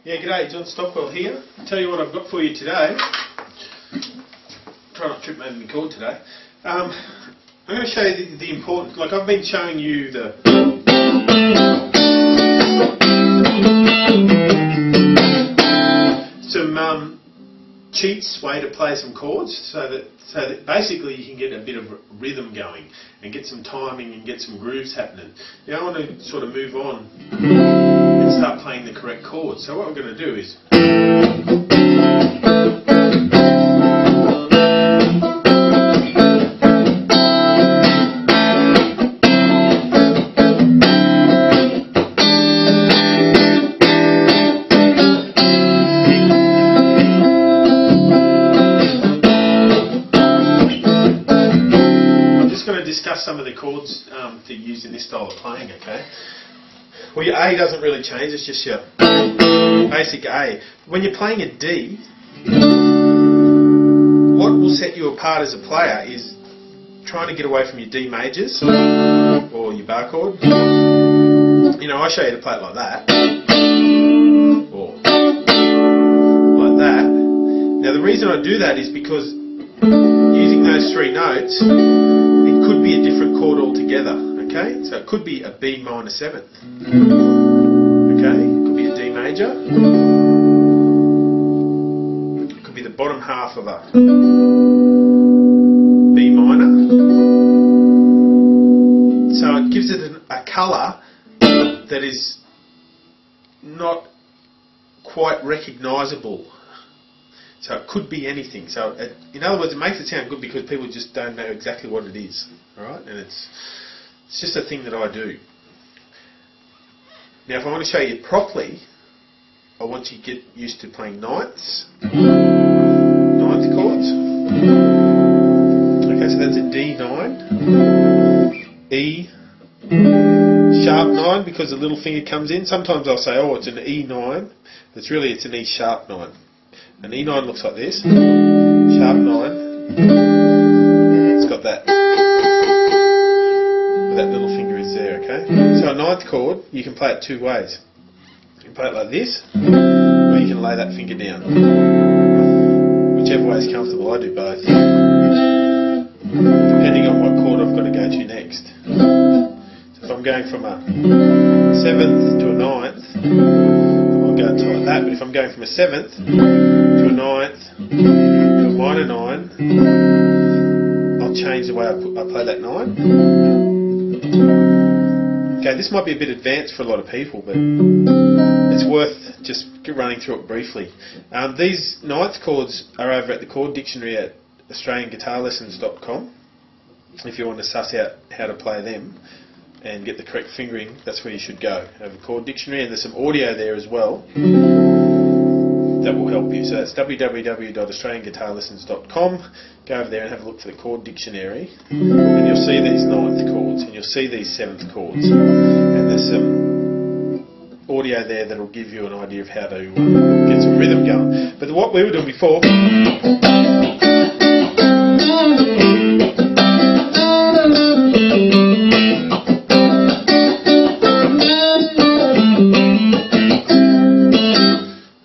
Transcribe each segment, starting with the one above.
Yeah, g'day, John Stockwell here. I'll tell you what I've got for you today. Try not to trip over my cord today. I'm going to show you the important, like I've been showing you the some cheats way to play some chords so that basically you can get a bit of rhythm going and get some timing and get some grooves happening. Now I want to sort of move on and start playing the correct chords. So what we're going to do is discuss some of the chords to use in this style of playing, okay? Well, your A doesn't really change, it's just your basic A. When you're playing a D, what will set you apart as a player is trying to get away from your D majors or your bar chord. You know, I show you to play it like that or like that. Now the reason I do that is because using those three notes, it could be a different chord altogether, okay? So it could be a B minor 7th, okay? It could be a D major. It could be the bottom half of a B minor. So it gives it a colour that is not quite recognisable. So it could be anything. So in other words, it makes it sound good because people just don't know exactly what it is. Alright? And it's just a thing that I do. Now if I want to show you properly, I want you to get used to playing ninths. Ninth chords. Okay, so that's a D9. E sharp 9 because the little finger comes in. Sometimes I'll say, oh, it's an E9. It's an E sharp 9. An E9 looks like this, sharp 9, it's got that, where that little finger is there, okay? So a ninth chord, you can play it two ways. You can play it like this, or you can lay that finger down. Whichever way is comfortable, I do both. Depending on what chord I've got to go to next. So if I'm going from a 7th to a 9th, go to like that, but if I'm going from a 7th to a 9th to a minor 9, I'll change the way I play that 9. Okay, this might be a bit advanced for a lot of people, but it's worth just running through it briefly. These ninth chords are over at the chord dictionary at AustralianGuitarLessons.com. If you want to suss out how to play them and get the correct fingering, that's where you should go. Have a chord dictionary, and there's some audio there as well that will help you. So it's www.australianguitarlessons.com. Go over there and have a look for the chord dictionary, and you'll see these ninth chords, and you'll see these 7th chords, and there's some audio there that will give you an idea of how to get some rhythm going. But what we were doing before,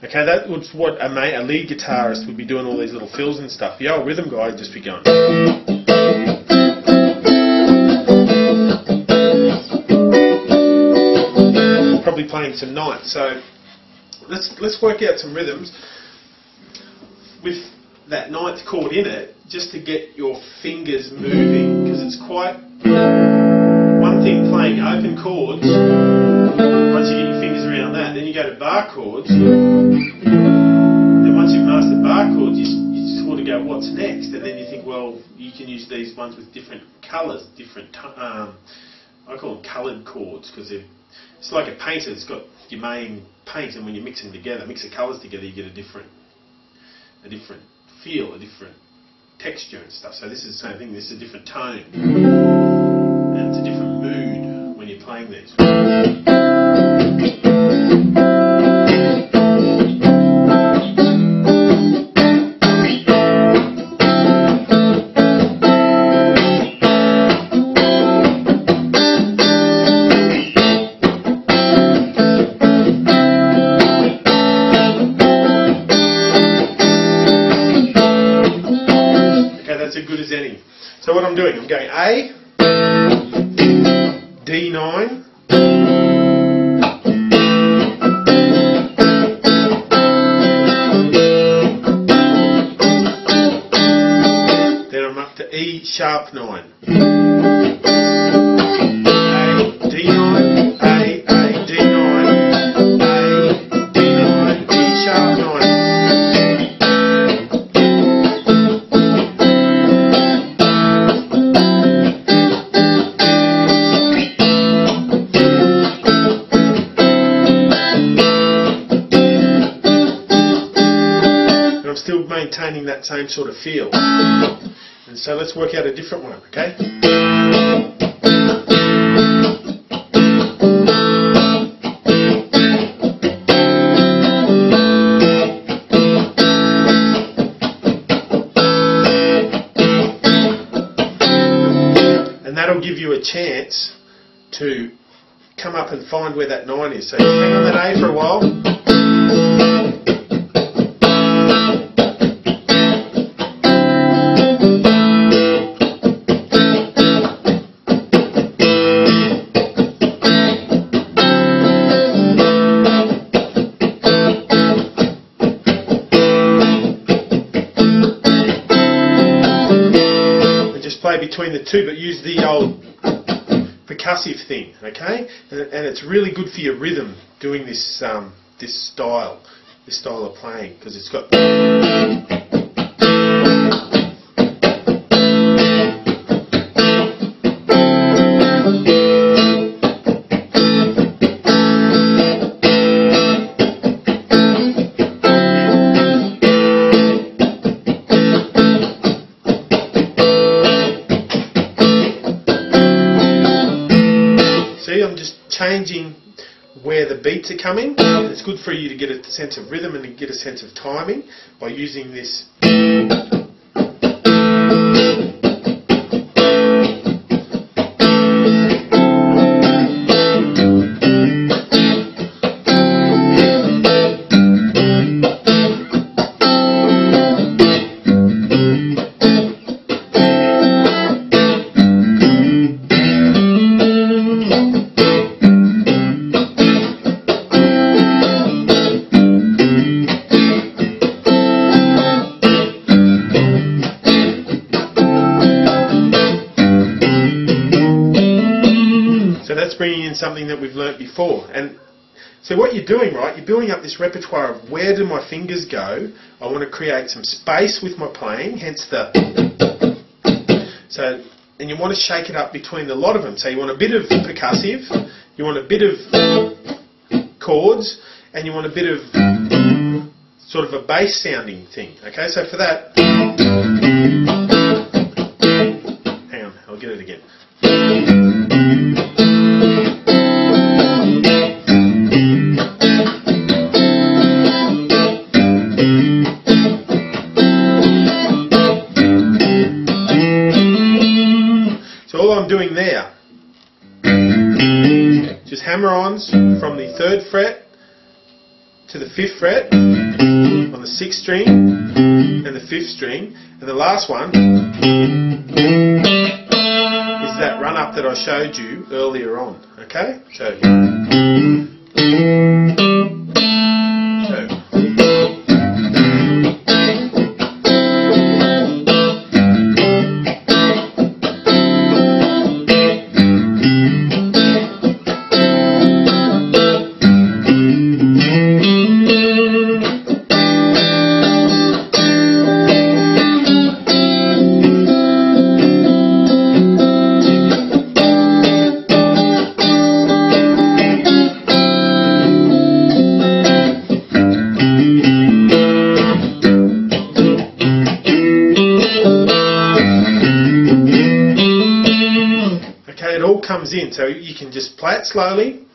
okay, that was what a lead guitarist would be doing, all these little fills and stuff. The old rhythm guy would just be going. Probably playing some ninths. So let's work out some rhythms with that ninth chord in it, just to get your fingers moving, because it's quite one thing playing open chords. Once you get your fingers around that, then you go to bar chords. Then once you've mastered bar chords, you sort of go, what's next? And then you think, well, you can use these ones with different colours, different, I call them coloured chords, because it's like a painter. It's got your main paint, and when you mix them together, mix the colours together, you get a different feel, a different texture and stuff. So this is the same thing. This is a different tone, and it's a different mood when you're playing these. So what I'm doing, I'm going A, D9, then I'm up to E sharp 9. Still maintaining that same sort of feel. And so let's work out a different one, okay? And that'll give you a chance to come up and find where that 9 is. So you hang on that A for a while. Play between the two, but use the old percussive thing, okay? And it's really good for your rhythm doing this style of playing, because it's got. I'm just changing where the beats are coming. It's good for you to get a sense of rhythm and to get a sense of timing by using this. Bringing in something that we've learnt before. And so what you're doing, right, you're building up this repertoire of where do my fingers go. I want to create some space with my playing, hence the. So, and you want to shake it up between the lot of them. So you want a bit of percussive, you want a bit of chords, and you want a bit of sort of a bass sounding thing. Okay, so for that, hang on, I'll get it again. All I'm doing there, just hammer-ons from the 3rd fret to the 5th fret on the 6th string and the 5th string, and the last one is that run-up that I showed you earlier on, okay? So it all comes in, so you can just play it slowly.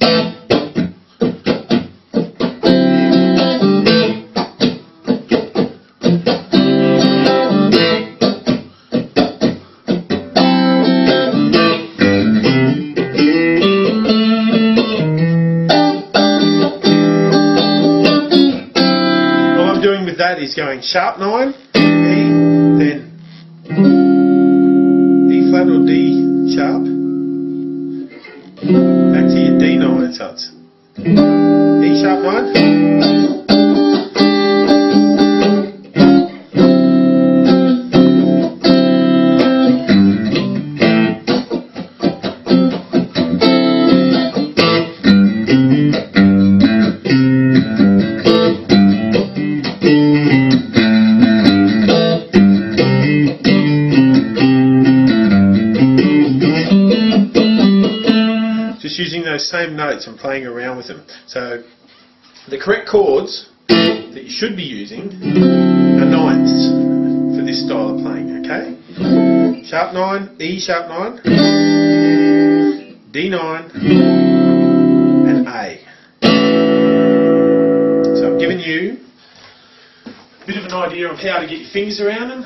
All I'm doing with that is going sharp 9, E, then E back to your D9, so it's E sharp 9. Just using those same notes and playing around with them. So the correct chords that you should be using are ninths for this style of playing, okay? Sharp 9, E sharp 9, D9 and A. So I've given you a bit of an idea of how to get your fingers around them.